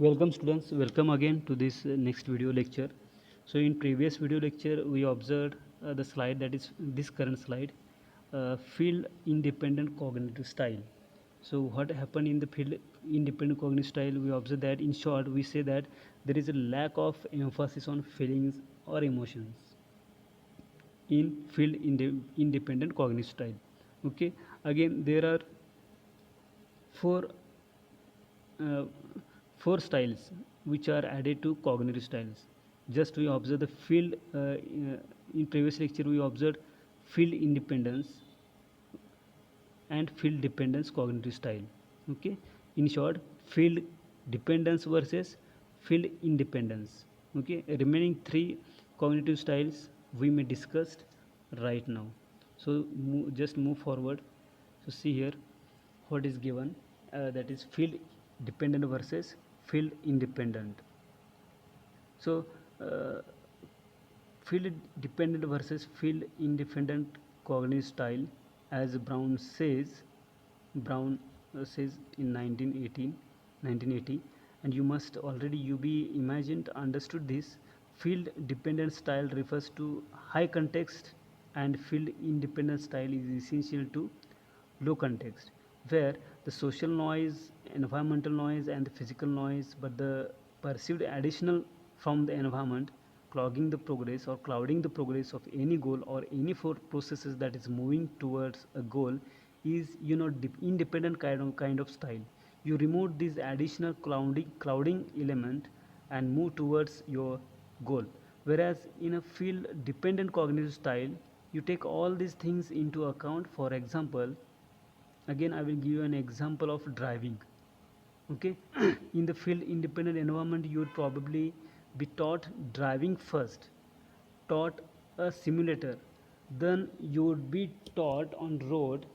Welcome students, welcome again to this next video lecture. So in previous video lecture we observed the slide, that is this current slide, field independent cognitive style. So what happened in the field independent cognitive style, we observe that in short we say that there is a lack of emphasis on feelings or emotions in field independent cognitive style. Okay, again there are four uh, four styles which are added to cognitive styles. Just we observe the field in previous lecture we observed field independence and field dependence cognitive style. Okay, in short, field dependence versus field independence. Okay, remaining three cognitive styles we may discuss right now. So just move forward. So see here what is given, that is field dependent versus field independent. So uh, field dependent versus field independent cognitive style, as Brown says in 1980, and you must already you be imagined understood this. Field dependent style refers to high context, and field independent style is essential to low context, where the social noise, environmental noise, and the physical noise, but the perceived additional from the environment, clouding the progress of any goal or any processes that is moving towards a goal, is independent kind of style. You remove this additional clouding element and move towards your goal. Whereas in a field dependent cognitive style, you take all these things into account. For example, again I will give you an example of driving. Okay, in the field independent environment you would probably be taught driving first, taught a simulator, then you would be taught on road,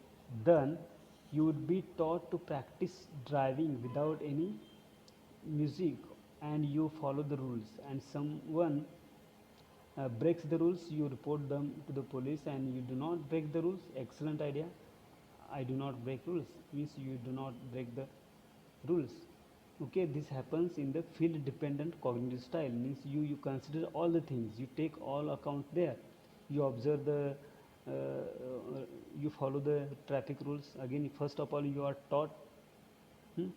then you would be taught to practice driving without any music, and you follow the rules, and someone breaks the rules, you report them to the police, and you do not break the rules. Excellent idea. I do not break rules means you do not break the rules. Okay, this happens in the field dependent cognitive style, means you consider all the things, you take all account there, you observe the you follow the traffic rules. Again, first of all you are taught, hmm,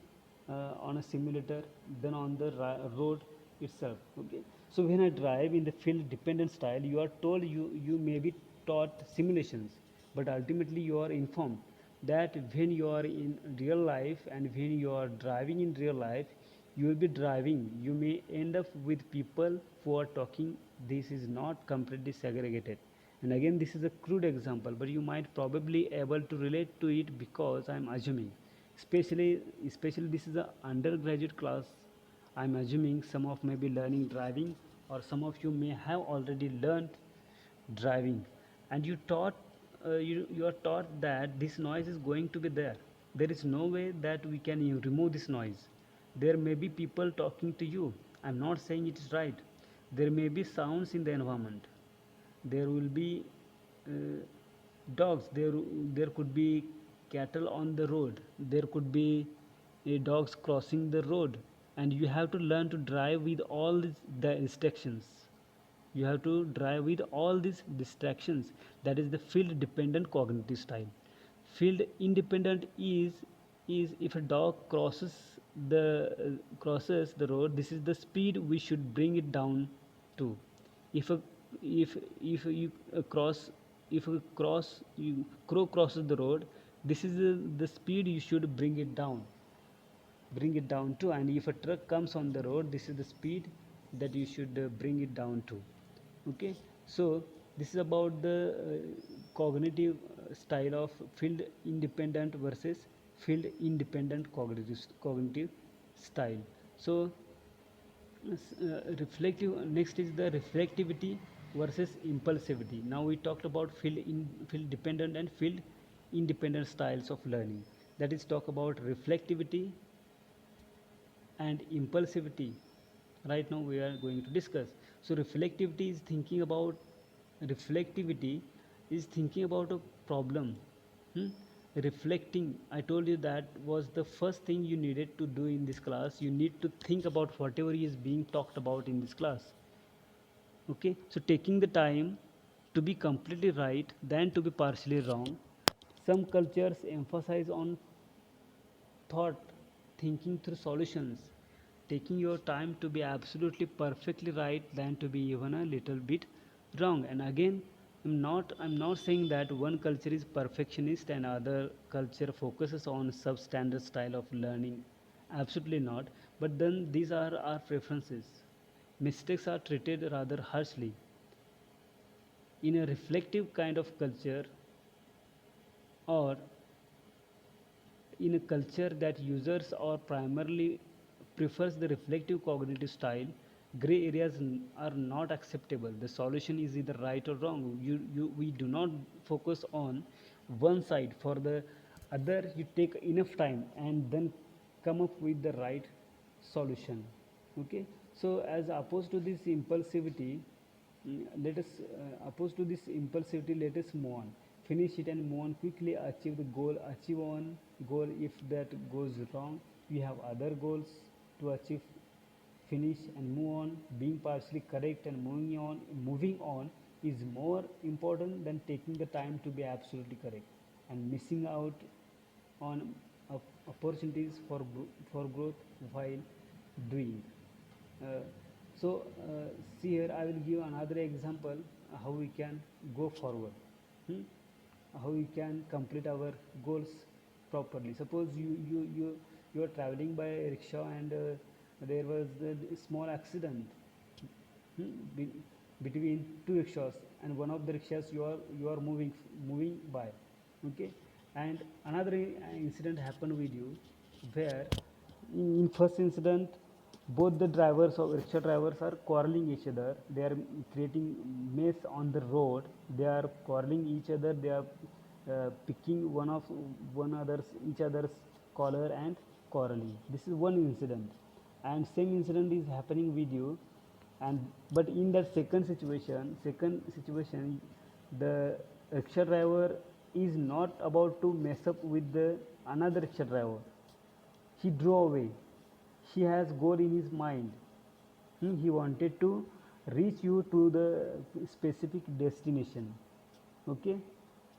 on a simulator, then on the road itself. Okay, so when I drive in the field dependent style, you are told, you may be taught simulations, but ultimately you are informed that when you are in real life and when you are driving in real life, you will be driving, you may end up with people who are talking. This is not completely segregated. And again, this is a crude example, but you might probably able to relate to it, because I am assuming, especially this is a undergraduate class, I'm assuming some of may be learning driving, or some of you may have already learned driving, and you are taught that this noise is going to be there. There is no way that we can remove this noise. There may be people talking to you. I'm not saying it is right. There may be sounds in the environment. There will be uh, dogs. There could be cattle on the road. There could be dogs crossing the road, and you have to learn to drive with all the restrictions. You have to drive with all these distractions. That is the field dependent cognitive style. Field independent is if a dog crosses the road, this is the speed we should bring it down to. If a if you cross if a cross you crow crosses the road, this is the speed you should bring it down to. And if a truck comes on the road, this is the speed that you should bring it down to. Okay, so this is about the cognitive style of field independent versus field independent cognitive style. So reflective, next is the reflectivity versus impulsivity. Now we talked about field dependent and field independent styles of learning. That is, talk about reflectivity and impulsivity. Right now we are going to discuss. So reflectivity is thinking about a problem, hmm? Reflecting, I told you that was the first thing you needed to do in this class. You need to think about whatever is being talked about in this class. Okay, so taking the time to be completely right than to be partially wrong. Some cultures emphasize on thought, thinking through solutions, taking your time to be absolutely perfectly right than to be even a little bit wrong. And again, I'm not saying that one culture is perfectionist and other culture focuses on substandard style of learning. Absolutely not. But then these are our preferences. Mistakes are treated rather harshly. In a reflective kind of culture, or in a culture that users or primarily prefers the reflective cognitive style, gray areas are not acceptable. The solution is either right or wrong. We do not focus on one side. For the other, you take enough time and then come up with the right solution. Okay, so as opposed to this impulsivity, let us opposed to this impulsivity, let us move on, finish it and move on quickly, achieve the goal, achieve one goal. If that goes wrong, we have other goals to achieve, finish and move on. Being partially correct and moving on is more important than taking the time to be absolutely correct and missing out on opportunities for growth while doing. Uh, so, see here, I will give another example how we can go forward, hmm? How we can complete our goals properly. Suppose you are traveling by rickshaw and there was a small accident, hmm, be, between two rickshaws, and one of the rickshaws you are moving by, okay, and another incident happened with you, where in first incident both the drivers of rickshaw drivers are quarreling each other. They are creating mess on the road. They are quarreling each other. They are picking one others each other's collar and quarreling. This is one incident, and same incident is happening with you. And but in that second situation, the rickshaw driver is not about to mess up with the another rickshaw driver. He drove away. He has goal in his mind. He wanted to reach you to the specific destination. Okay,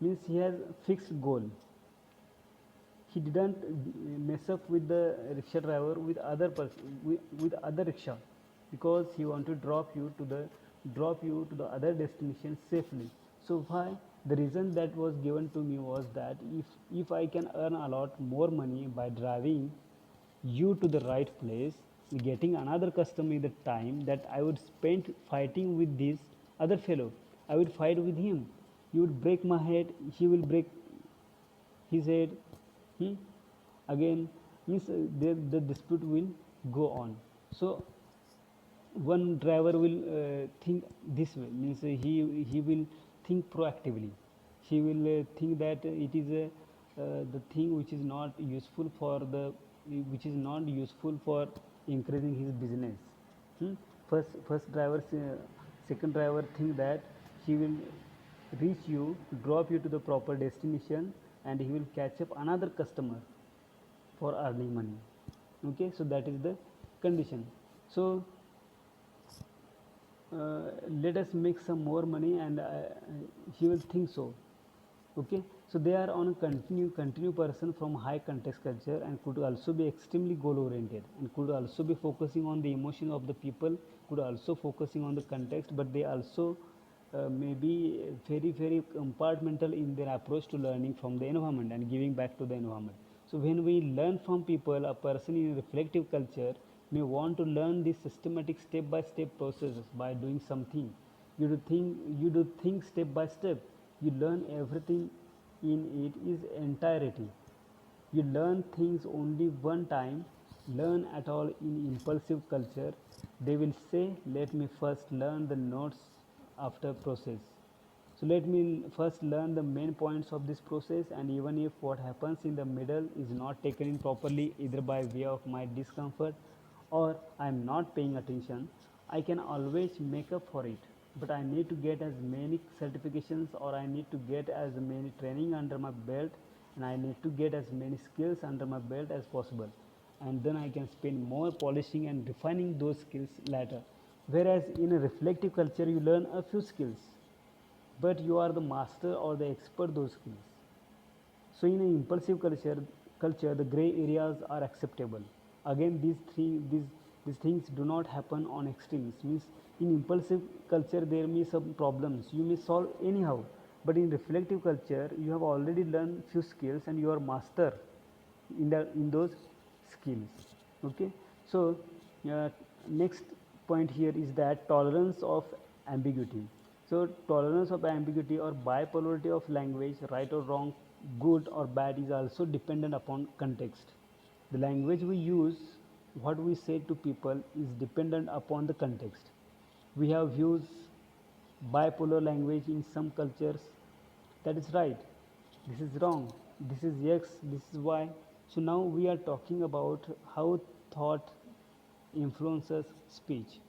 means he has fixed goal. He didn't mess up with the rickshaw driver with other person with other rickshaw, because he want to drop you to the other destination safely. So why? The reason that was given to me was that if I can earn a lot more money by driving you to the right place, getting another customer in the time that I would spend fighting with this other fellow, I would fight with him. You would break my head, he will break his head. Hmm? Again, means the dispute will go on. So one driver will think this way, means he will think proactively. He will think that it is the thing which is not useful for increasing his business. Hmm? First driver second driver think that he will reach you, drop you to the proper destination, and he will catch up another customer for earning money. Okay, so that is the condition. So let us make some more money, and he will think so. Okay, so they are on a continue person from high context culture, and could also be extremely goal oriented, and could also be focusing on the emotion of the people, could also focusing on the context, but they also may be very compartmental in their approach to learning from the environment and giving back to the environment. So when we learn from people, a person in a reflective culture may want to learn this systematic step by step processes by doing something. You do think step by step. You learn everything in its entirety. You learn things only one time. Learn at all in impulsive culture, they will say, let me first learn the notes after process. So let me first learn the main points of this process, and even if what happens in the middle is not taken in properly, either by way of my discomfort or I am not paying attention, I can always make up for it. But I need to get as many certifications, or I need to get as many training under my belt, and I need to get as many skills under my belt as possible, and then I can spend more polishing and refining those skills later. Whereas in a reflective culture, you learn a few skills, but you are the master or the expert those skills. So in an impulsive culture, the gray areas are acceptable. Again, these things do not happen on extremes. Means in impulsive culture there may be some problems you may solve anyhow, but in reflective culture you have already learned few skills and you are master in those skills. Okay, so uh, next point here is that tolerance of ambiguity. So tolerance of ambiguity or bipolarity of language, right or wrong, good or bad, is also dependent upon context. The language we use, what we say to people, is dependent upon the context. We have used bipolar language in some cultures. That is right, this is wrong, this is x, this is y. So now we are talking about how thought influences speech.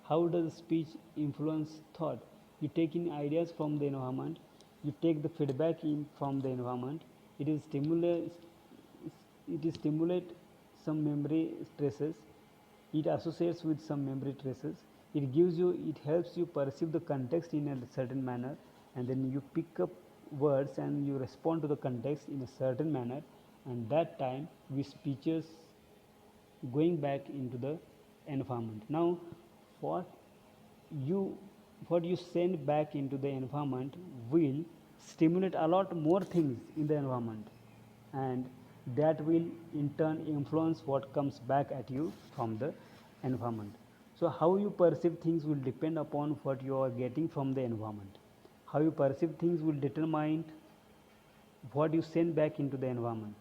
How does speech influence thought? You take in ideas from the environment, you take the feedback in from the environment. It is stimulate some memory traces, it associates with some memory traces, it helps you perceive the context in a certain manner, and then you pick up words and you respond to the context in a certain manner, and that time we speeches going back into the environment. Now what you what you send back into the environment will stimulate a lot more things in the environment, and that will in turn influence what comes back at you from the environment. So how you perceive things will depend upon what you are getting from the environment. How you perceive things will determine what you send back into the environment.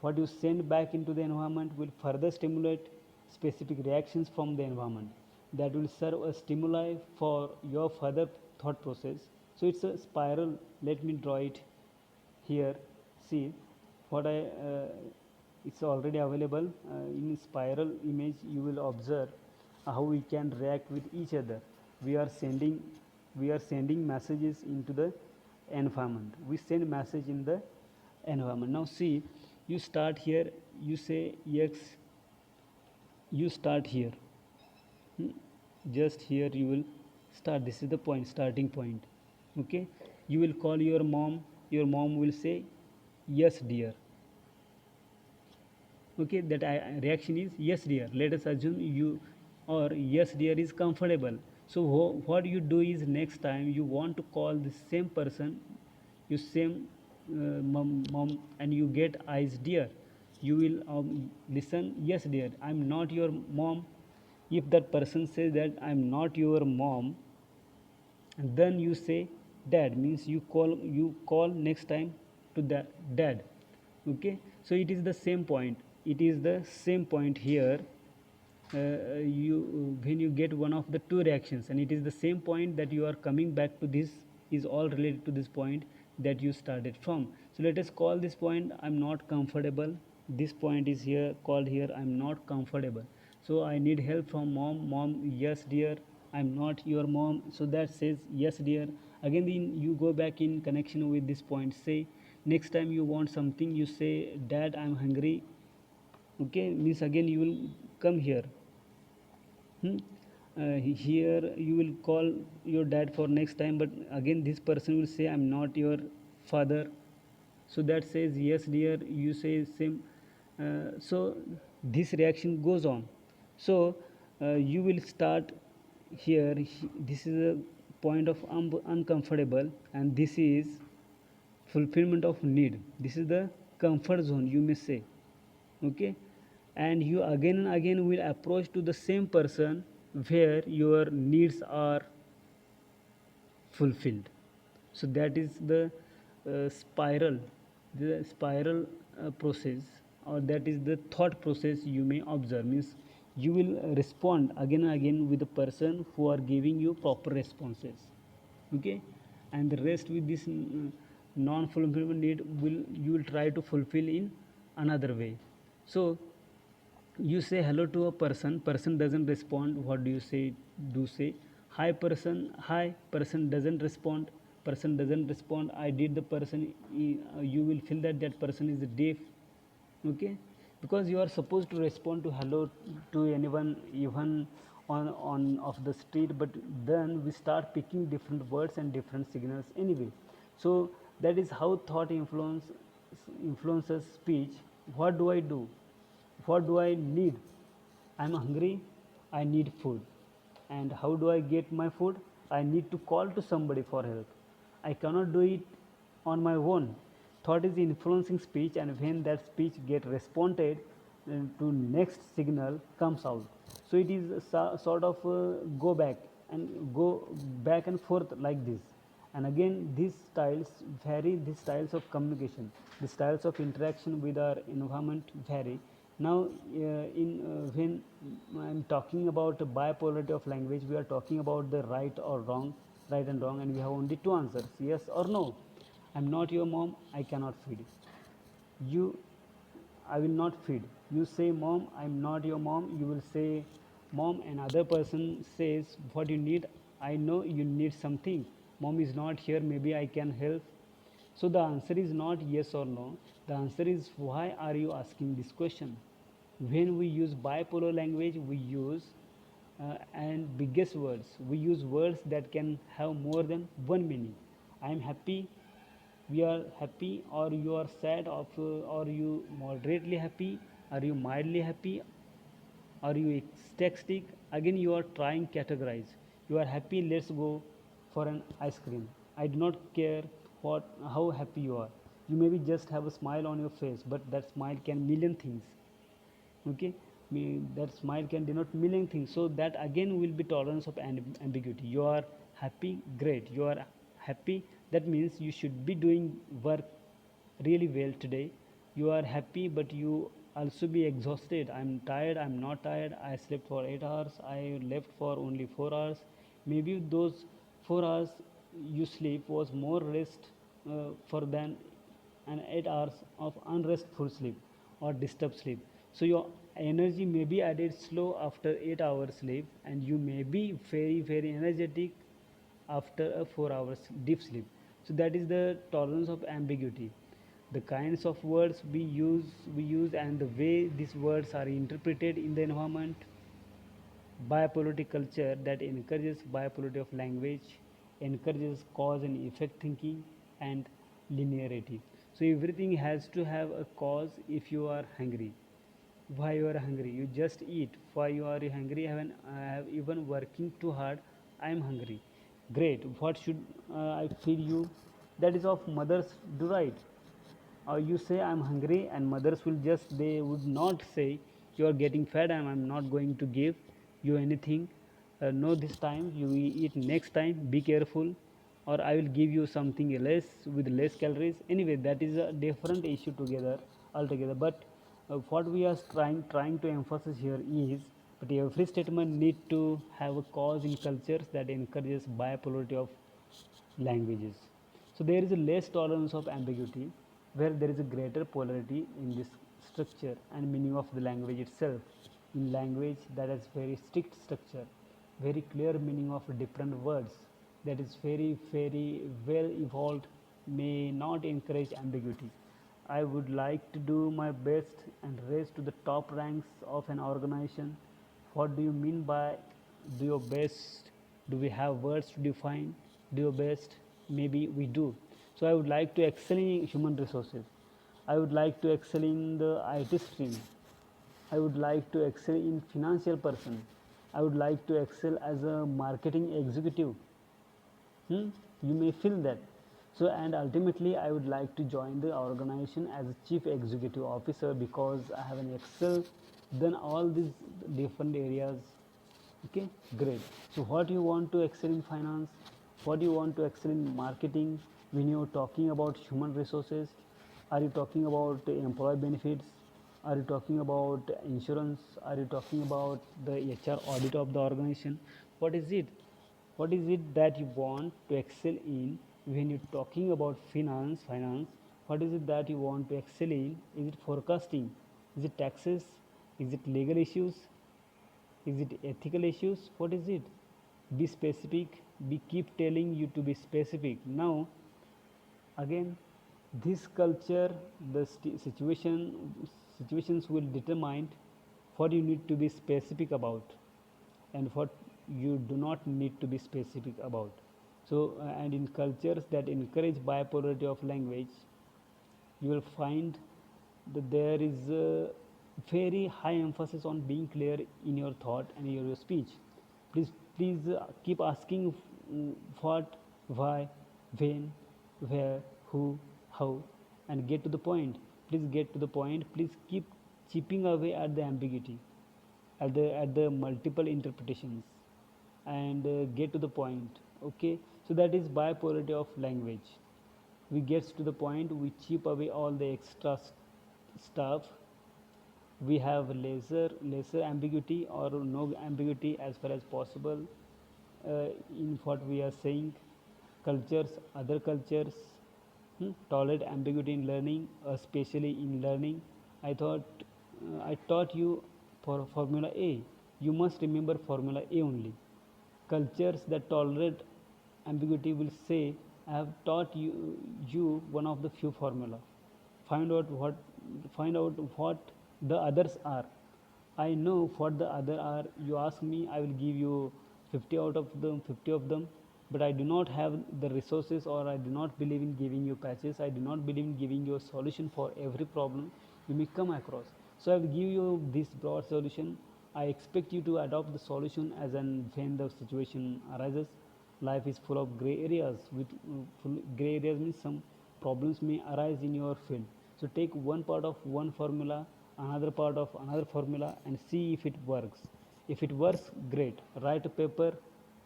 What you send back into the environment will further stimulate specific reactions from the environment that will serve as stimuli for your further thought process. So it's a spiral. Let me draw it here. See what it's already available in spiral image. You will observe how we can react with each other. We are sending messages into the environment. We send message in the environment. Now see, you start here, you say x, you start here. Hmm? Just here you will start. This is the point, starting point. Okay, you will call your mom will say yes dear. Okay, that reaction is yes dear. Let us assume you, or yes dear is comfortable. So what you do is, next time you want to call the same person, you same mom, and you get eyes dear, you will listen yes dear, I'm not your mom. If that person says that I'm not your mom, and then you say dad, means you call next time to the dad. Okay, so it is the same point, it is the same point here. You When you get one of the two reactions, and it is the same point that you are coming back to, this is all related to this point that you started from. So let us call this point I'm not comfortable. This point is here, called here I'm not comfortable. So I need help from mom, yes dear, I'm not your mom. So that says yes dear. Again you go back in connection with this point, say next time you want something, you say dad I'm hungry. Okay, means again you will come here. Hmm? Here you will call your dad for next time, but again this person will say I'm not your father. So that says yes dear, you say same. So this reaction goes on. So you will start here. This is a point of uncomfortable, and this is fulfillment of need. This is the comfort zone, you may say. Okay, and you again and again will approach to the same person where your needs are fulfilled. So that is the spiral process, or that is the thought process you may observe. Means you will respond again and again with the person who are giving you proper responses. Okay, and the rest with this non fulfillment need will you will try to fulfill in another way. So you say hello to a person doesn't respond. What do you say? Do say hi person, hi person doesn't respond, person doesn't respond, I did the person, you will feel that that person is deaf. Okay, because you are supposed to respond to hello to anyone, even on of the street, but then we start picking different words and different signals anyway. So that is how thought influences speech. What do I do? What do I need? I'm hungry, I need food. And how do I get my food? I need to call to somebody for help. I cannot do it on my own. Thought is influencing speech, and when that speech get responded to, next signal comes out. So it is a sort of go back and forth like this. And again, these styles vary, these styles of communication, the styles of interaction with our environment vary. Now when I'm talking about bipolarity of language, we are talking about the right or wrong, right and wrong, and we have only two answers, yes or no. I'm not your mom, I cannot feed you. I will not feed. You say, Mom, I'm not your mom. You will say, Mom. Another person says, what you need? I know you need something. Mom is not here. Maybe I can help. So the answer is not yes or no. The answer is, why are you asking this question? When we use bipolar language, we use and biggest words. We use words that can have more than one meaning. I am happy, we are happy, or you are sad, or you moderately happy, are you mildly happy, are you ecstatic. Again you are trying categorize. You are happy, let's go for an ice cream. I do not care what how happy you are. You maybe just have a smile on your face, but that smile can million things. Okay, that smile can denote million things. So that again will be tolerance of ambiguity. You are happy, great, you are happy, that means you should be doing work really well today. You are happy, but you also be exhausted. I'm tired, I'm not tired, I slept for 8 hours, I left for only 4 hours. Maybe those 4 hours you sleep was more rest for than and 8 hours of unrestful sleep or disturbed sleep. So your energy may be added slow after 8 hours sleep, and you may be very energetic after a 4 hours deep sleep. So that is the tolerance of ambiguity. The kinds of words we use and the way these words are interpreted in the environment. Bipolarity culture that encourages bipolarity of language, encourages cause and effect thinking, and linearity. So everything has to have a cause. If you are hungry, why you are hungry? You just eat. Why you are hungry? I have even working too hard, I am hungry. Great, what should I feed you? That is of mothers do right. Or you say I'm hungry, and mothers will just, they would not say you are getting fat and I'm not going to give you anything. No, this time you eat, next time be careful, or I will give you something less with less calories. Anyway, that is a different issue together altogether. But what we are trying to emphasize here is, but every statement need to have a cause in cultures that encourages bipolarity of languages. So there is a less tolerance of ambiguity, where there is a greater polarity in this structure and meaning of the language itself. In language that has very strict structure, very clear meaning of different words, that is very well evolved, may not encourage ambiguity. I would like to do my best and raise to the top ranks of an organization. What do you mean by do your best? Do we have words to define do your best? Maybe we do. So I would like to excel in human resources. I would like to excel in the IT stream. I would like to excel in financial person. I would like to excel as a marketing executive. You may feel that. So, and ultimately I would like to join the organization as a chief executive officer, because I have an excel then all these different areas. Okay, great. So what you want to excel in finance, what you want to excel in marketing. When you're talking about human resources, are you talking about employee benefits, are you talking about insurance, are you talking about the HR audit of the organization? What is it? What is it that you want to excel in? When you're talking about finance, what is it that you want to excel in? Is it forecasting? Is it taxes? Is it legal issues? Is it ethical issues? What is it? be specific, we keep telling you to be specific. Now again, this culture, the situations will determine what you need to be specific about and what you do not need to be specific about. So and in cultures that encourage bipolarity of language, you will find that there is a very high emphasis on being clear in your thought and your speech. Please keep asking what, why, when, where, who, how, and get to the point. Please get to the point. Please keep chipping away at the ambiguity, at the multiple interpretations, and get to the point. Okay, so that is bipolarity of language. We gets to the point, we chip away all the extra stuff. We have lesser ambiguity or no ambiguity as far as possible in what we are saying. Cultures, other cultures tolerate ambiguity in learning, especially in learning. I taught you for formula A. You must remember formula A only. Cultures that tolerate ambiguity will say, I have taught you one of the few formula. Find out what the others are. I know what the other are. You ask me, I will give you 50 of them, but I do not have the resources, or I do not believe in giving you patches. I do not believe in giving you a solution for every problem you may come across. So I will give you this broad solution. I expect you to adopt the solution as and when the situation arises. Life is full of gray areas. Gray areas means some problems may arise in your field. So take one part of one formula, another part of another formula, and see if it works. If it works, great. Write a paper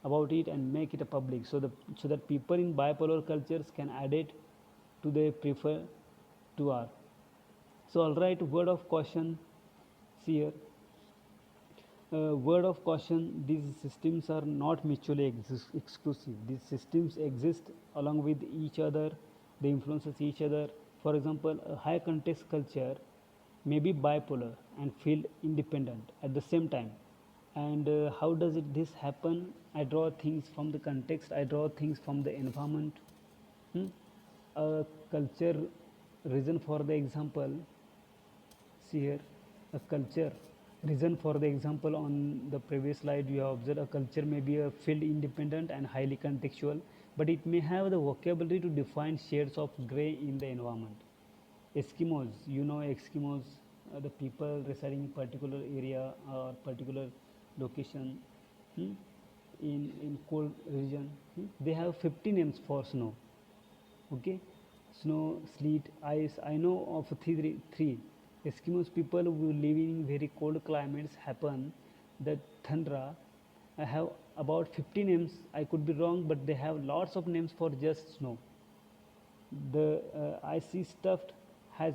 about it and make it a public, so that people in bipolar cultures can add it to their prefer to R. So all right, word of caution. See here, word of caution, these systems are not mutually exclusive. These systems exist along with each other, they influences each other. For example, a high context culture may be bipolar and feel independent at the same time. And how does this happen? I draw things from the context, I draw things from the environment. A culture, reason for the example, see here, a culture, reason for the example on the previous slide you have observed, a culture may be a field independent and highly contextual, but it may have the vocabulary to define shades of gray in the environment. Eskimos, you know Eskimos, the people residing in particular area or particular location, in cold region, they have 50 names for snow. Okay, snow, sleet, ice. I know of three. Eskimos people who live in very cold climates happen that tundra. I have about 50 names. I could be wrong, but they have lots of names for just snow. The icy stuff has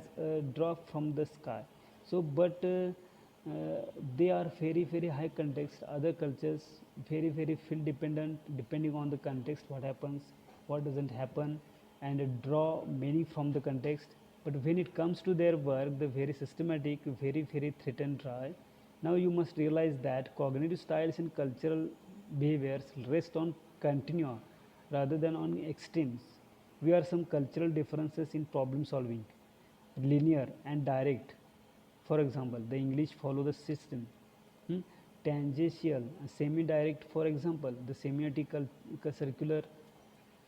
dropped from the sky. So but they are very high context. Other cultures very field dependent, depending on the context, what happens, what doesn't happen, and draw meaning from the context. But when it comes to their work, the very systematic, very threat and dry. Now you must realize that cognitive styles and cultural behaviors rest on continua rather than on extremes. We are some cultural differences in problem solving, linear and direct. For example, the English follow the system. Hmm? Tangential, semi-direct. For example, the semiotic circular.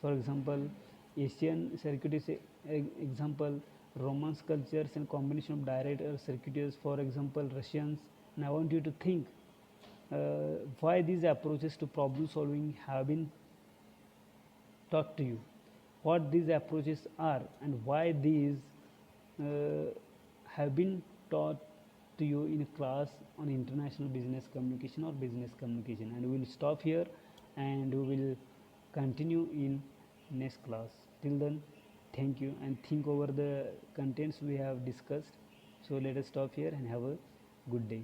For example, Asian circuitous example, Romance cultures and combination of direct or circuitous. For example, Russians. And I want you to think why these approaches to problem solving have been taught to you, what these approaches are, and why these uh, have been taught to you in a class on international business communication or business communication. And we will stop here and we will continue in next class. Till then, thank you, and think over the contents we have discussed. So let us stop here and have a good day.